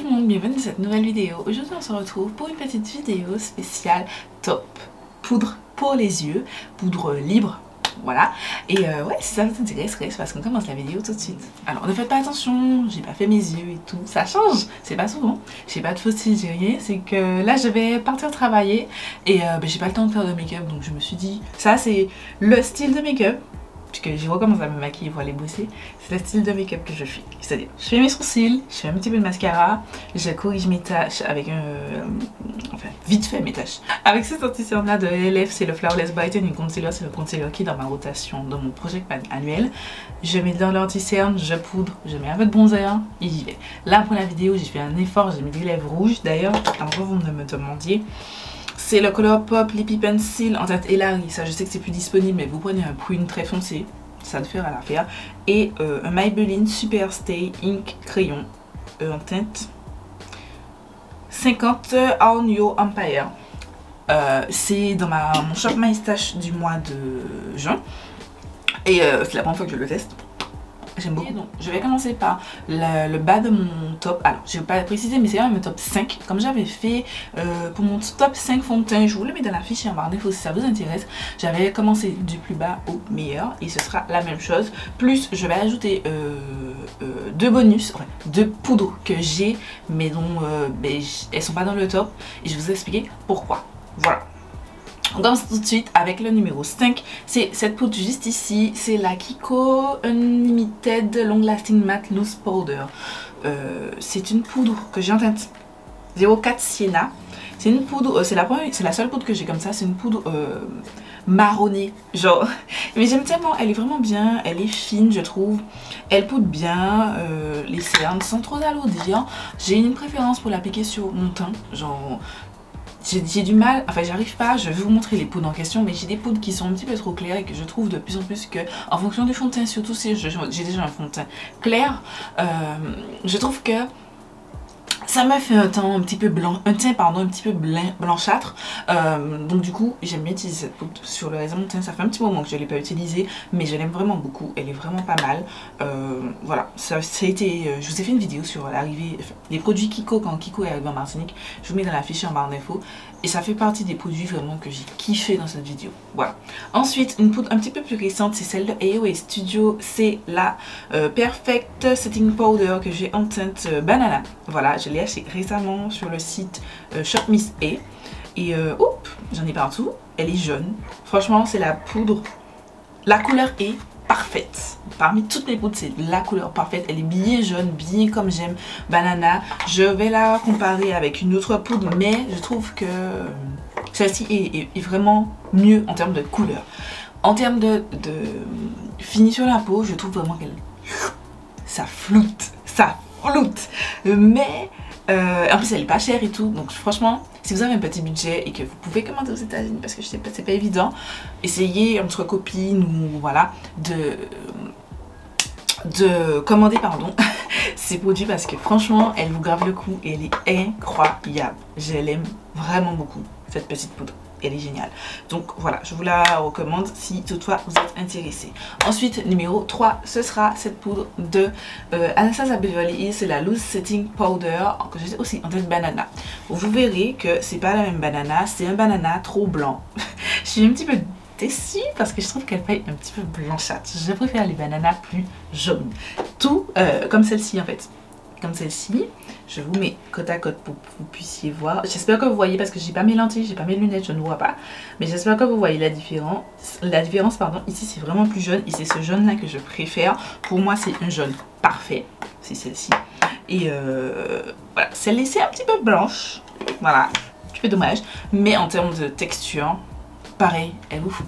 tout le monde, bienvenue dans cette nouvelle vidéo. Aujourd'hui on se retrouve pour une petite vidéo spéciale top poudre pour les yeux, poudre libre, voilà. Et ouais, si ça vous intéresse, reste parce qu'on commence la vidéo tout de suite. Alors ne faites pas attention, j'ai pas fait mes yeux et tout, ça change, c'est pas souvent. J'ai pas de faux cils, j'ai rien, c'est que là je vais partir travailler et j'ai pas le temps de faire de make-up, donc je me suis dit, ça c'est le style de make-up. Puisque je recommence à me maquiller pour aller bosser, c'est le style de make-up que je fais. C'est-à-dire, je fais mes sourcils, je fais un petit peu de mascara, je corrige mes taches avec un... enfin, vite fait mes taches. Avec cette anti-cerne là de LF, c'est le Flawless Brightening Concealer, c'est le concealer qui est dans ma rotation, dans mon Project Pan annuel. Je mets dans l'anti-cerne, je poudre, je mets un peu de bronzer et j'y vais. Là, pour la vidéo, j'ai fait un effort, j'ai mis des lèvres rouges. D'ailleurs, avant vous me demandiez, c'est le Colourpop Lippy Pencil en teinte élargie. Ça, je sais que c'est plus disponible, mais vous prenez un prune très foncé, ça te fera l'affaire. Et un Maybelline Super Stay Ink Crayon en teinte 50 On Your Empire. C'est dans mon Shop My Stash du mois de juin. Et c'est la première fois que je le teste. J'aime beaucoup. Donc, je vais commencer par le bas de mon top. Alors, je ne vais pas préciser, mais c'est quand même un top 5. Comme j'avais fait pour mon top 5 fond de teint, je vous le mets dans la fiche et en barre d'infos si ça vous intéresse. J'avais commencé du plus bas au meilleur et ce sera la même chose. Plus, je vais ajouter deux bonus, ouais, deux poudres que j'ai, mais dont elles sont pas dans le top. Et je vais vous expliquer pourquoi. Voilà. On commence tout de suite avec le numéro 5, c'est cette poudre juste ici, c'est la Kiko Unlimited Long Lasting Matte Loose Powder. C'est une poudre que j'ai en teinte 04 Sienna. C'est une poudre, c'est la seule poudre que j'ai comme ça, c'est une poudre marronnée, genre. Mais j'aime tellement, elle est vraiment bien, elle est fine je trouve, elle poudre bien les cernes sans trop alourdir. J'ai une préférence pour l'appliquer sur mon teint, genre... J'ai du mal, enfin j'arrive pas, je vais vous montrer les poudres en question, mais j'ai des poudres qui sont un petit peu trop claires et que je trouve de plus en plus que, en fonction du fond de teint, surtout si j'ai déjà un fond de teint clair, je trouve que ça me fait un teint un petit peu blanc, un petit peu blanchâtre. Donc du coup, j'aime bien utiliser cette poudre sur le reste de mon teint. Ça fait un petit moment que je ne l'ai pas utilisée, mais je l'aime vraiment beaucoup. Elle est vraiment pas mal. Voilà, ça a été. Je vous ai fait une vidéo sur l'arrivée, enfin, les produits Kiko quand Kiko est arrivé en Martinique. Je vous mets dans la fiche en barre d'infos. Et ça fait partie des produits vraiment que j'ai kiffé dans cette vidéo. Voilà. Ensuite, une poudre un petit peu plus récente, c'est celle de AOA Studio. C'est la Perfect Setting Powder que j'ai en teinte banana. Voilà, je l'ai acheté récemment sur le site Shop Miss A. Et j'en ai partout. Elle est jaune. Franchement, c'est la poudre. La couleur est parfaite. Parmi toutes les poudres, c'est la couleur parfaite. Elle est bien jaune, bien comme j'aime. Banana. Je vais la comparer avec une autre poudre, mais je trouve que celle-ci est vraiment mieux en termes de couleur. En termes de fini sur la peau, je trouve vraiment qu'elle... ça floute. Ça floute. Mais... en plus elle est pas chère et tout, donc franchement si vous avez un petit budget et que vous pouvez commander aux États-Unis, parce que je sais pas, c'est pas évident, essayez entre copines ou voilà de commander ces produits parce que franchement elle vous grave le coup et elle est incroyable. Je l'aime vraiment beaucoup cette petite poudre. Elle est géniale. Donc voilà, je vous la recommande si toutefois vous êtes intéressé. Ensuite, numéro 3, ce sera cette poudre de Anastasia Beverly Hills. C'est la Loose Setting Powder que j'ai aussi en teinte banana. Vous verrez que c'est pas la même banana, c'est un banana trop blanc. Je suis un petit peu déçue parce que je trouve qu'elle fait un petit peu blanchâtre. Je préfère les bananas plus jaunes. Tout comme celle-ci en fait. Comme celle-ci, je vous mets côte à côte pour que vous puissiez voir. J'espère que vous voyez parce que j'ai pas mes lentilles, j'ai pas mes lunettes, je ne vois pas. Mais j'espère que vous voyez la différence. La différence, pardon, ici c'est vraiment plus jaune et c'est ce jaune là que je préfère. Pour moi c'est un jaune parfait, c'est celle-ci. Et voilà, celle-ci c'est un petit peu blanche, voilà, un petit peu dommage. Mais en termes de texture, pareil, elle vous fout.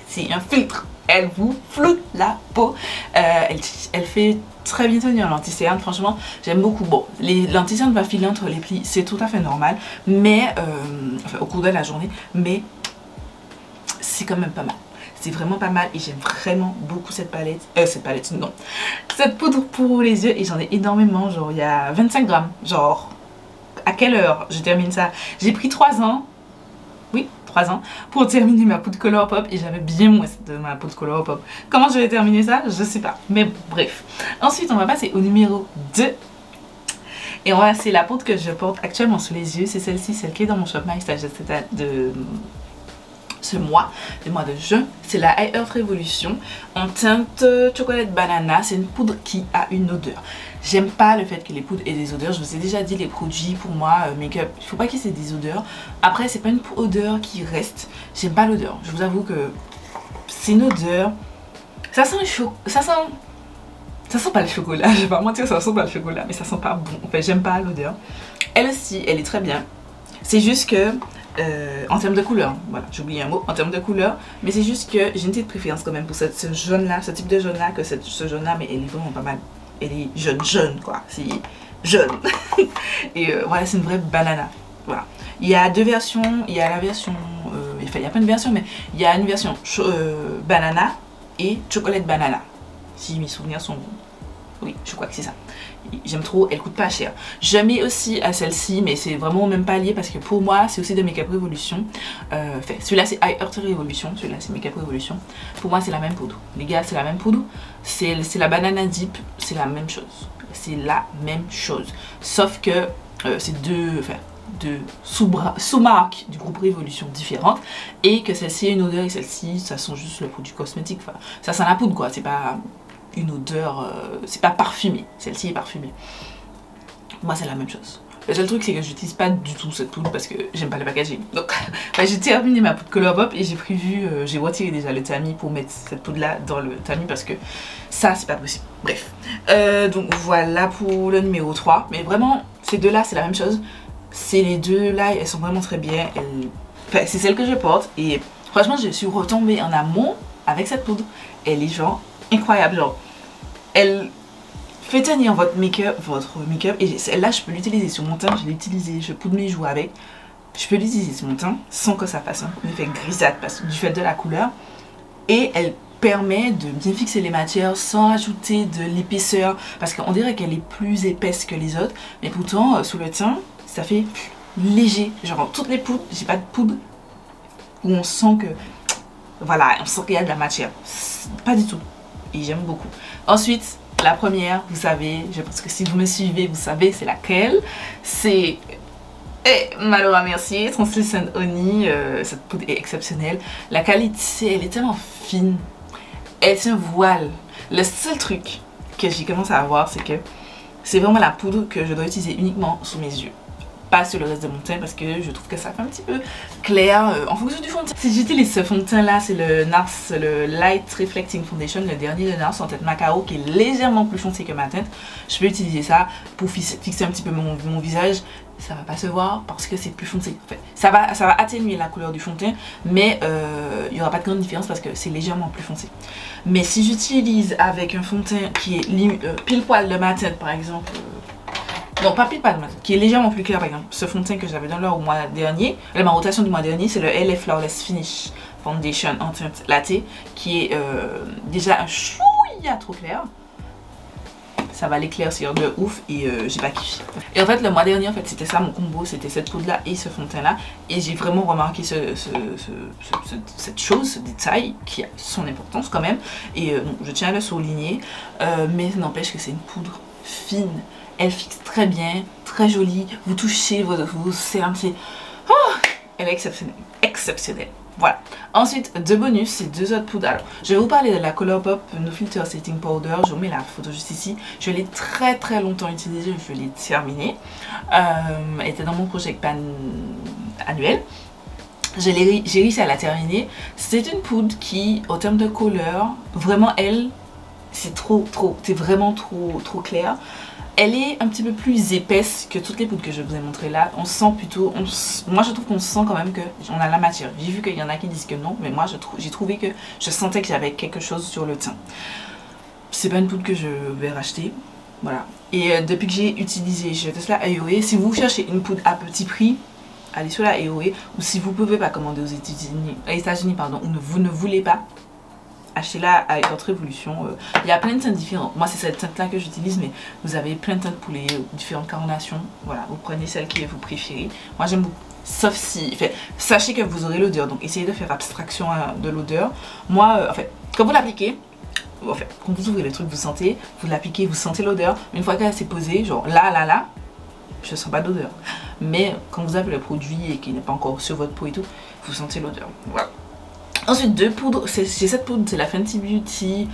C'est un filtre. Elle vous floute la peau. Elle fait très bien tenir l'anti-cerne. Franchement, j'aime beaucoup. Bon, l'anti-cerne va filer entre les plis, c'est tout à fait normal. Mais, enfin, au cours de la journée, mais c'est quand même pas mal. C'est vraiment pas mal et j'aime vraiment beaucoup cette palette. Non. Cette poudre pour les yeux et j'en ai énormément. Genre, il y a 25 grammes. Genre, à quelle heure je termine ça? J'ai pris 3 ans. Oui, 3 ans pour terminer ma poudre Colourpop et j'avais bien moins de ma poudre Colourpop. Comment je vais terminer ça? Je sais pas. Mais bref. Ensuite, on va passer au numéro 2. Et voilà, c'est la poudre que je porte actuellement sous les yeux. C'est celle-ci, celle qui est dans mon Shop My Stash de ce mois, le mois de juin. C'est la High Earth Revolution en teinte chocolate banana. C'est une poudre qui a une odeur. J'aime pas le fait que les poudres aient des odeurs. Je vous ai déjà dit, les produits pour moi, make-up, il faut pas qu'ils aient des odeurs. Après, c'est pas une odeur qui reste. J'aime pas l'odeur. Je vous avoue que c'est une odeur. Ça sent pas le chocolat. Je vais pas mentir, ça sent pas le chocolat, mais ça sent pas bon. En fait, j'aime pas l'odeur. Elle aussi, elle est très bien. C'est juste que en termes de couleur, voilà, j'ai oublié un mot, en termes de couleur, mais c'est juste que j'ai une petite préférence quand même pour ce jaune là, ce type de jaune là, que ce jaune là, mais elle est vraiment pas mal. Elle est jaune quoi, c'est jaune. Et voilà, c'est une vraie banana. Voilà. Il y a deux versions, il y a la version, enfin il y a plein de versions, mais il y a une version banana et chocolate banana. Si mes souvenirs sont bons. Oui, je crois que c'est ça. J'aime trop, elle coûte pas cher. Je mets aussi à celle-ci, mais c'est vraiment au même palier parce que pour moi, c'est aussi de Makeup Revolution. Celui-là, c'est High Earth Revolution. Celui-là, c'est Makeup Revolution. Pour moi, c'est la même poudre. Les gars, c'est la même poudre. C'est la Banana Deep. C'est la même chose. C'est la même chose. Sauf que c'est deux sous-marques du groupe Révolution différentes. Et que celle-ci a une odeur et celle-ci, ça sent juste le produit cosmétique. Enfin, ça sent la poudre, quoi. C'est pas une odeur, c'est pas parfumé, celle-ci est parfumée. Moi c'est la même chose. Le seul truc c'est que j'utilise pas du tout cette poudre parce que j'aime pas le packaging. Donc j'ai terminé ma poudre Colourpop et j'ai prévu, j'ai retiré déjà le tamis pour mettre cette poudre là dans le tamis parce que ça c'est pas possible. Bref, donc voilà pour le numéro 3. Mais vraiment ces deux là c'est la même chose. C'est les deux là, elles sont vraiment très bien. Enfin, c'est celle que je porte et franchement je suis retombée en amour avec cette poudre. Elle est genre incroyable, genre elle fait tenir votre make-up et celle-là je peux l'utiliser sur mon teint, je l'ai utilisé, je poudre mes joues avec, je peux l'utiliser sur mon teint sans que ça fasse un effet grisâtre parce que du fait de la couleur, et elle permet de bien fixer les matières sans ajouter de l'épaisseur parce qu'on dirait qu'elle est plus épaisse que les autres, mais pourtant sous le teint ça fait léger, genre toutes les poudres, j'ai pas de poudre où on sent que voilà, on sent qu'il y a de la matière, pas du tout. Et j'aime beaucoup. Ensuite, la première, vous savez, je pense que si vous me suivez, vous savez c'est laquelle. C'est Malora Mercier, Translucent Honey. Cette poudre est exceptionnelle. La qualité, elle est tellement fine. Elle est un voile. Le seul truc que j'ai commencé à avoir, c'est que c'est vraiment la poudre que je dois utiliser uniquement sous mes yeux. Pas sur le reste de mon teint parce que je trouve que ça fait un petit peu clair en fonction du fond de teint. Si j'utilise ce fond de teint là, c'est le NARS, le Light Reflecting Foundation, le dernier de NARS en teinte Macao qui est légèrement plus foncé que ma teinte. Je peux utiliser ça pour fixer un petit peu mon visage. Ça va pas se voir parce que c'est plus foncé. En fait, ça va atténuer la couleur du fond de teint, mais il n'y aura pas de grande différence parce que c'est légèrement plus foncé. Mais si j'utilise avec un fond de teint qui est pile poil de ma teinte par exemple, non pas pile poil, qui est légèrement plus clair par exemple, ce fond de teint que j'avais dans l'heure au mois dernier, ma rotation du mois dernier, c'est le LA Flawless Finish Foundation en teinte latte qui est déjà un chouïa trop clair. Ça va l'éclaircir de ouf et j'ai pas kiffé. Et en fait le mois dernier en fait c'était ça mon combo, c'était cette poudre là et ce fond de teint là, et j'ai vraiment remarqué cette chose, ce détail qui a son importance quand même, et donc, je tiens à le souligner, mais n'empêche que c'est une poudre fine, elle fixe très bien, très jolie, vous touchez vos cernes, c'est elle est exceptionnelle, exceptionnelle. Voilà. Ensuite, de bonus, c'est deux autres poudres. Alors, je vais vous parler de la Colourpop No Filter Setting Powder. Je vous mets la photo juste ici. Je l'ai très longtemps utilisée. Je l'ai terminée. Elle était dans mon projet pan annuel. J'ai réussi à la terminer. C'est une poudre qui, en termes de couleur, vraiment elle, c'est c'est vraiment trop clair. Elle est un petit peu plus épaisse que toutes les poudres que je vous ai montrées là. On sent plutôt, moi je trouve qu'on sent quand même qu'on a la matière. J'ai vu qu'il y en a qui disent que non, mais moi j'ai trouvé que je sentais que j'avais quelque chose sur le teint. C'est pas une poudre que je vais racheter, voilà. Et depuis que j'ai utilisé, je teste la AOE. Si vous cherchez une poudre à petit prix, allez sur la AOE. Ou si vous pouvez pas commander aux États-Unis, pardon, ou vous ne voulez pas, achetez-la avec votre Révolution. Il y a plein de teintes différentes. Moi c'est cette teinte là que j'utilise, mais vous avez plein de teintes pour les différentes carnations. Voilà, vous prenez celle qui est vous préférée. Moi j'aime beaucoup. Sauf si, enfin, sachez que vous aurez l'odeur, donc essayez de faire abstraction de l'odeur. Moi, en fait, quand vous l'appliquez, en fait, quand vous ouvrez le truc, vous sentez, vous l'appliquez, vous sentez l'odeur. Une fois qu'elle s'est posée, genre là, je sens pas d'odeur. Mais quand vous avez le produit et qu'il n'est pas encore sur votre peau et tout, vous sentez l'odeur. Voilà. Ensuite, deux poudres. J'ai cette poudre, c'est la Fenty Beauty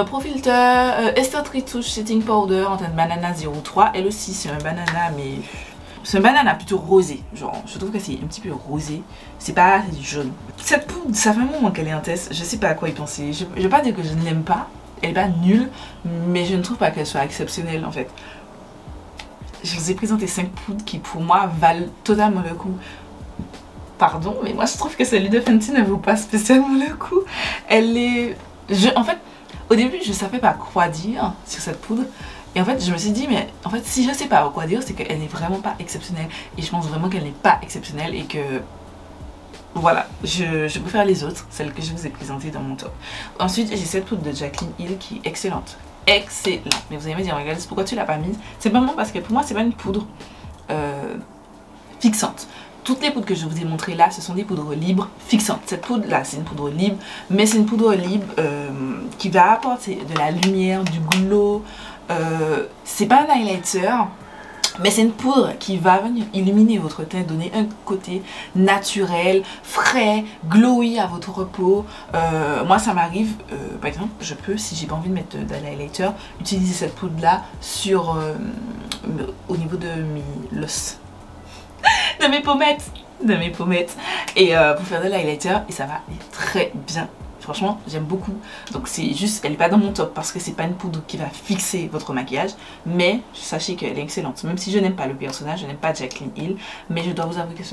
Pro Filter Esther Retouche Setting Powder en teinte banana 03. Elle aussi, c'est un banana, mais c'est un banana plutôt rosé. Genre, je trouve que c'est un petit peu rosé. C'est pas jaune. Cette poudre, ça fait un moment qu'elle est en test. Je sais pas à quoi y penser. Je vais pas dire que je ne l'aime pas. Elle est pas nulle, mais je ne trouve pas qu'elle soit exceptionnelle en fait. Je vous ai présenté 5 poudres qui pour moi valent totalement le coup. Pardon, mais moi je trouve que celle de Fenty ne vaut pas spécialement le coup. Elle est... En fait, au début je savais pas quoi dire sur cette poudre. Et en fait je me suis dit, mais en fait si je sais pas quoi dire, c'est qu'elle n'est vraiment pas exceptionnelle. Et je pense vraiment qu'elle n'est pas exceptionnelle et que... Voilà, je préfère les autres, celles que je vous ai présentées dans mon top. Ensuite, j'ai cette poudre de Jaclyn Hill qui est excellente. Excellente. Mais vous allez me dire, regarde, pourquoi tu l'as pas mise? C'est vraiment parce que pour moi, c'est pas une poudre fixante. Toutes les poudres que je vous ai montrées là, ce sont des poudres libres fixantes. Cette poudre là, c'est une poudre libre, mais c'est une poudre libre qui va apporter de la lumière, du glow. C'est pas un highlighter. Mais c'est une poudre qui va venir illuminer votre teint, donner un côté naturel, frais, glowy à votre peau. Moi ça m'arrive, par exemple, je peux, si j'ai pas envie de mettre de l'highlighter, utiliser cette poudre là sur, au niveau de l'os, de mes pommettes, et pour faire de l'highlighter, et ça va aller très bien. Franchement, j'aime beaucoup. Donc c'est juste, elle n'est pas dans mon top parce que c'est pas une poudre qui va fixer votre maquillage. Mais sachez qu'elle est excellente. Même si je n'aime pas le personnage, je n'aime pas Jaclyn Hill. Mais je dois vous avouer que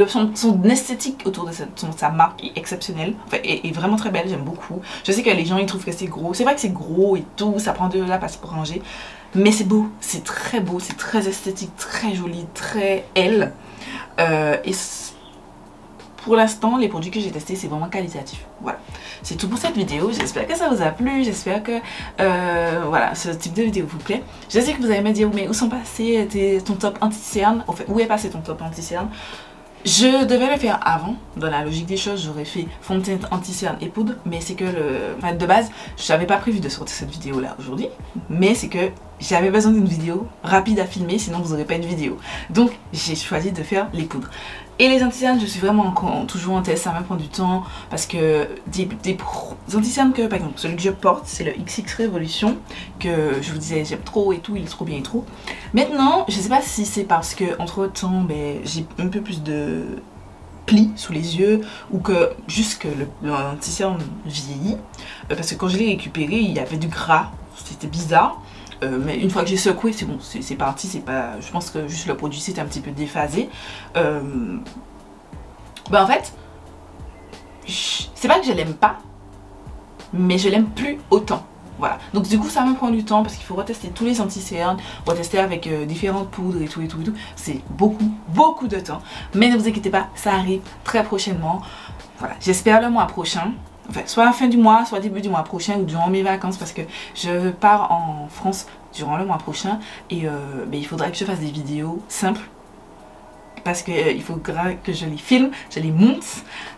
son esthétique autour de sa marque est exceptionnelle. Enfin, est vraiment très belle, j'aime beaucoup. Je sais que les gens ils trouvent que c'est gros. C'est vrai que c'est gros et tout, ça prend de la place pour ranger. Mais c'est beau, c'est très beau, c'est très esthétique, très joli, très elle. Et pour l'instant, les produits que j'ai testés, c'est vraiment qualitatif. Voilà, c'est tout pour cette vidéo. J'espère que ça vous a plu. J'espère que voilà, ce type de vidéo vous plaît. Je sais que vous allez me dire, mais où sont passés ton top anti-cerne? En fait, où est passé ton top anti-cerne? Je devais le faire avant. Dans la logique des choses, j'aurais fait fond de teint anti-cerne et poudre. Mais c'est que de base, je n'avais pas prévu de sortir cette vidéo là aujourd'hui. Mais c'est que j'avais besoin d'une vidéo rapide à filmer, sinon vous n'aurez pas une vidéo. Donc j'ai choisi de faire les poudres. Et les anti-cernes, je suis vraiment toujours en test, ça me prend du temps parce que des anti-cernes que, par exemple, celui que je porte, c'est le XX Revolution, que je vous disais j'aime trop et tout, il est trop bien et tout. Maintenant, je sais pas si c'est parce que entre temps, ben, j'ai un peu plus de plis sous les yeux ou que juste que l'anti-cerne vieillit, parce que quand je l'ai récupéré, il y avait du gras, c'était bizarre. Mais une fois que j'ai secoué, c'est bon, c'est parti, c'est pas... Je pense que juste le produit c'était un petit peu déphasé. Ben en fait, c'est pas que je l'aime pas, mais je l'aime plus autant. Voilà, donc du coup ça me prend du temps parce qu'il faut retester tous les anti-cernes, retester avec différentes poudres et tout. C'est beaucoup de temps. Mais ne vous inquiétez pas, ça arrive très prochainement. Voilà, j'espère le mois prochain. Enfin, soit à la fin du mois, soit début du mois prochain ou durant mes vacances parce que je pars en France durant le mois prochain et ben, il faudrait que je fasse des vidéos simples parce que il faudra que je les filme, je les monte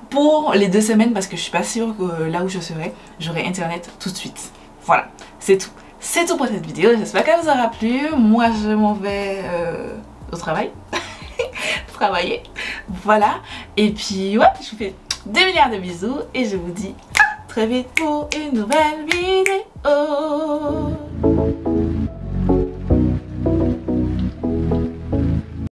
pour les 2 semaines parce que je suis pas sûre que là où je serai, j'aurai internet tout de suite. Voilà, c'est tout. C'est tout pour cette vidéo, j'espère qu'elle vous aura plu. Moi je m'en vais au travail, travailler, voilà. Et puis ouais, je vous fais des milliards de bisous et je vous dis à très vite pour une nouvelle vidéo.